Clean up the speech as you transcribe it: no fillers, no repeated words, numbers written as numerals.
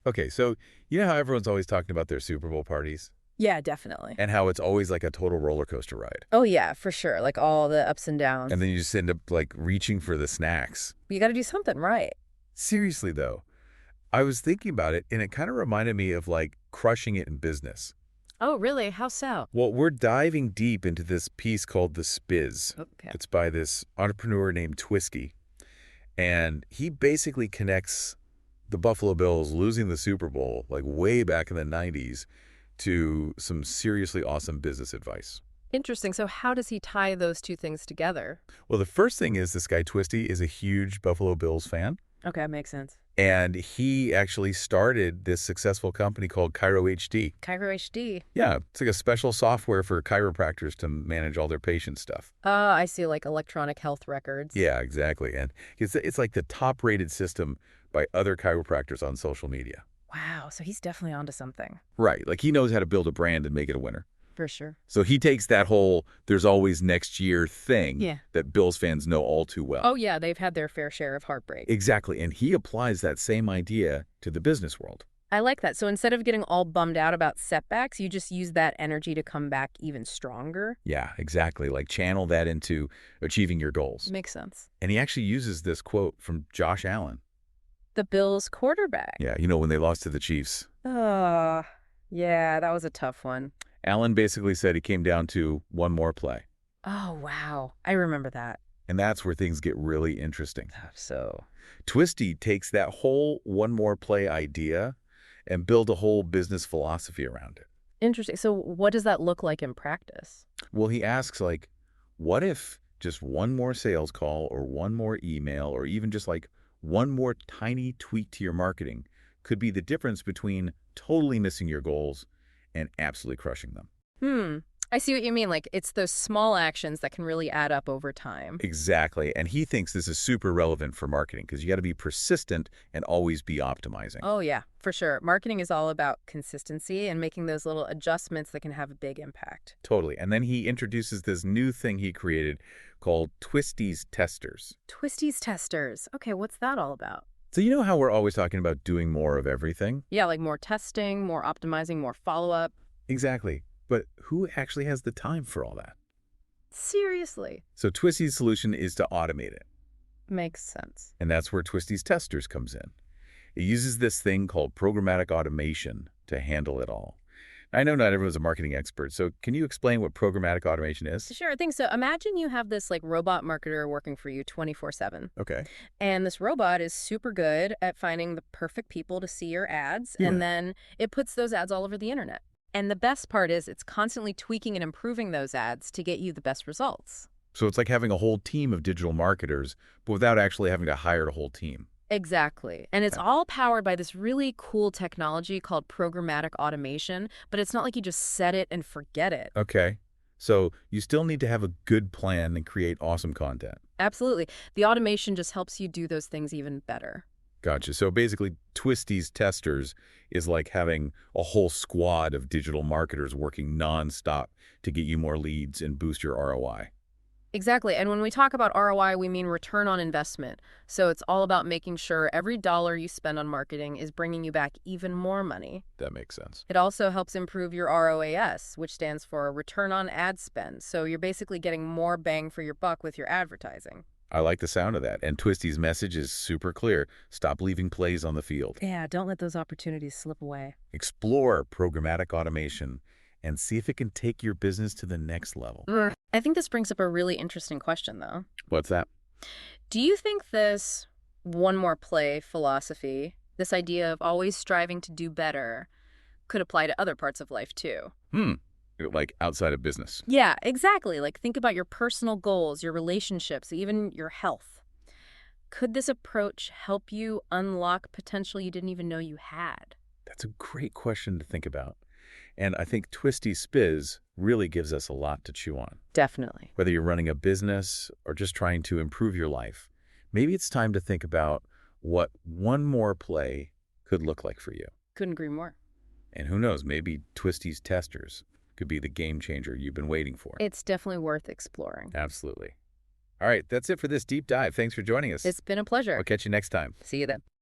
Okay, so you know how everyone's always talking about their Super Bowl parties Yeah, definitely. and how it's always like a total roller coaster ride. Oh, yeah, for sure. Like all the ups and And downs. then you just end up like reaching for the snacks. You got to do something right. Seriously, though, I was thinking about it and it kind of reminded me of like crushing it in business. Oh, really? How so? Well, we're diving deep into this piece called The Spiz. Okay. It's by this entrepreneur named Twisty. And he basically connects the Buffalo Bills losing the Super Bowl like way back in the 90s to some seriously awesome business advice. Interesting. So how does he tie those two things together? Well, the first thing is this guy Twisty is a huge Buffalo Bills fan. Okay, makes sense. And he actually started this successful company called Chiro HD. Cairo HD. Yeah, it's like a special software for chiropractors to manage all their patient stuff. I see, like electronic health records. Yeah, exactly. And it's like the top-rated system by other chiropractors on social media. Wow, so he's definitely onto something. Right. Like he knows how to build a brand and make it a winner. For sure. So he takes that whole there's always next year thing Yeah. that Bills fans know all too well. Oh, yeah, they've had their fair share of heartbreak. Exactly. And he applies that same idea to the business world. I like that. So instead of getting all bummed out about setbacks, you just use that energy to come back even stronger. Yeah, exactly. Like channel that into achieving your goals. Makes sense. And he actually uses this quote from Josh Allen. The Bills quarterback. Yeah, you know, when they lost to the Chiefs. Yeah, that was a tough one. Allen basically said he came down to one more play. Oh, wow. I remember that. And that's where things get really interesting. So, Twisty takes that whole one more play idea and build a whole business philosophy around it. interesting. So what does that look like in practice? Well, he asks like, what if just one more sales call or one more email or even just like one more tiny tweak to your marketing could be the difference between totally missing your goals and absolutely crushing them? I see what you mean. Like, it's those small actions that can really add up over time. Exactly. And he thinks this is super relevant for marketing because you got to be persistent and always be optimizing. Oh, yeah, for sure. Marketing is all about consistency and making those little adjustments that can have a big impact. Totally. And then he introduces this new thing he created called Twisty's Testers. Twisty's testers. Okay, what's that all about? So you know how we're always talking about doing more of everything? Yeah, like more testing, more optimizing, more follow-up. Exactly. But who actually has the time for all that? Seriously. So Twisty's solution is to automate it. Makes sense. And that's where Twisty's Testers comes in. It uses this thing called programmatic automation to handle it all. I know not everyone's a marketing expert, so can you explain what programmatic automation is? Sure, I think so. Imagine you have this like robot marketer working for you 24/7. Okay. And this robot is super good at finding the perfect people to see your ads, Yeah. and then it puts those ads all over the internet. And the best part is it's constantly tweaking and improving those ads to get you the best results. So it's like having a whole team of digital marketers, but without actually having to hire a whole team. Exactly. And it's Okay. all powered by this really cool technology called programmatic automation, but it's not like you just set it and forget it. Okay. So you still need to have a good plan and create awesome content. Absolutely. The automation just helps you do those things even better. Gotcha. So basically, Twisty's Testers is like having a whole squad of digital marketers working nonstop to get you more leads and boost your ROI. Exactly. And when we talk about ROI, we mean return on investment. So it's all about making sure every dollar you spend on marketing is bringing you back even more money. That makes sense. It also helps improve your ROAS, which stands for return on ad spend. So you're basically getting more bang for your buck with your advertising. I like the sound of that. And Twisty's message is super clear. Stop leaving plays on the field. Yeah, don't let those opportunities slip away. Explore programmatic automation and see if it can take your business to the next level. I think this brings up a really interesting question, though. What's that? Do you think this one more play philosophy, this idea of always striving to do better, could apply to other parts of life, too? Like outside of business. Yeah, exactly. Like, think about your personal goals, your relationships, even your health. Could this approach help you unlock potential you didn't even know you had? That's a great question to think about. And I think Twisty Spiz really gives us a lot to chew on. Definitely. Whether you're running a business or just trying to improve your life, maybe it's time to think about what one more play could look like for you. Couldn't agree more. And who knows, maybe Twisty's Testers could be the game changer you've been waiting for. It's definitely worth exploring. Absolutely. All right, that's it for this deep dive. Thanks for joining us. It's been a pleasure. I'll catch you next time. See you then.